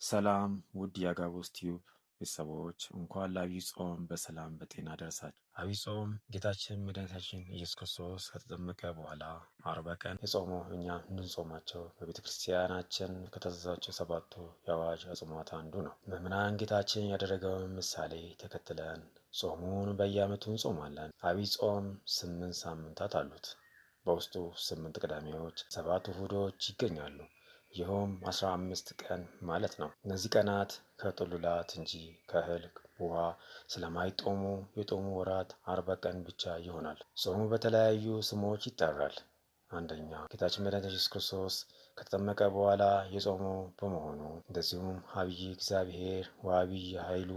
ሰላም ውድ የአጋቦስ ቲዩብ ቤተሰቦች እንኳን ለዐቢይ ጾም በሰላም በጤና ደረሳችሁ። ዐቢይ ጾም ጌታችን መድኃኒታችን ኢየሱስ ክርስቶስ ከተጠመቀ በኋላ 40 ቀን የጾመው እኛ እንድንጾማቸው በቤተ ክርስቲያናችን ከታዘዛቸው 7ቱ የአዋጅ አጽዋማት አንዱ ነው። ምዕመናን ጌታችን ያደረገውን ምሳሌ ተከትለን ጾሙን በየዓመቱ እንጾማለን። ዐቢይ ጾም 8 ሳምንታት አሉት። በውስጡ 8 ቅዳሜዎች፣ 7 እሁዶች ይገኛሉ። ይኸውም 15 ቀን ማለት ነው። እነዚህ ቀናት ከጥሉላት እንጂ ከእህል ውሃ ስለማይጦሙ የጦሙ ወራት 40 ቀን ብቻ ይሆናል። ጾሙ በተለያዩ ስሞች ይጠራል። አንደኛ ጌታችን መድኃኒታችን ኢየሱስ ክርስቶስ ከተጠመቀ በኋላ የጾመው በመሆኑ፣ እንደዚሁም ዐቢይ እግዚአብሔር ወዐቢይ ኃይሉ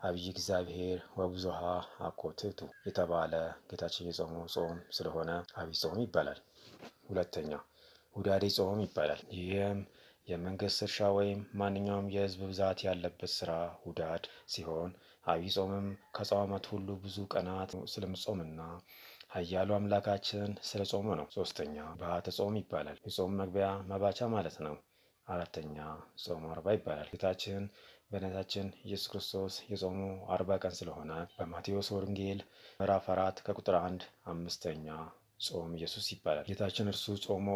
ዐቢይ እግዚአብሔር ወብዙኃ አኮትቱ የተባለ ጌታችን የጾመው ጾም ስለሆነ ዐቢይ ጾም ይባላል። ሁለተኛ ሁዳዴ ጾም ይባላል። ይህም የመንግስት እርሻ ወይም ማንኛውም የህዝብ ብዛት ያለበት ስራ ሁዳድ ሲሆን ዐቢይ ጾምም ከአጽዋማት ሁሉ ብዙ ቀናት ስለሚጾምና ኃያሉ አምላካችን ስለ ጾመ ነው። ሶስተኛ በዓተ ጾም ይባላል። የጾም መግቢያ መባቻ ማለት ነው። አራተኛ ጾመ 40 ይባላል። ጌታችን መድኃኒታችን ኢየሱስ ክርስቶስ የጾመው 40 ቀን ስለሆነ በማቴዎስ ወንጌል ምዕራፍ 4 ከቁጥር 1 5ኛ ጾም ኢየሱስ ይባላል። ጌታችን እርሱ ጾሞ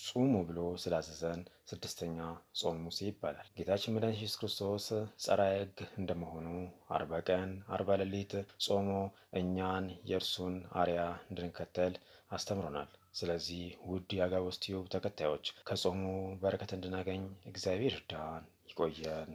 ጹሙ ብሎ ስላዘዘን 6ኛ ጾም ሙሴ ይባላል። ጌታችን መድኃኒታችን ኢየሱስ ክርስቶስ ጸራዔ ሕግ እንደመሆኑ 40 ቀን 40 ሌሊት ጾሞ እኛን የእርሱን አርአያ እንድንከተል አስተምሮናል። ስለዚህ ውድ የአጋቦስ ቲዩብ ተከታዮች ከጾሙ በረከት እንድናገኝ እግዚአብሔር ይርዳን። ይቆየን።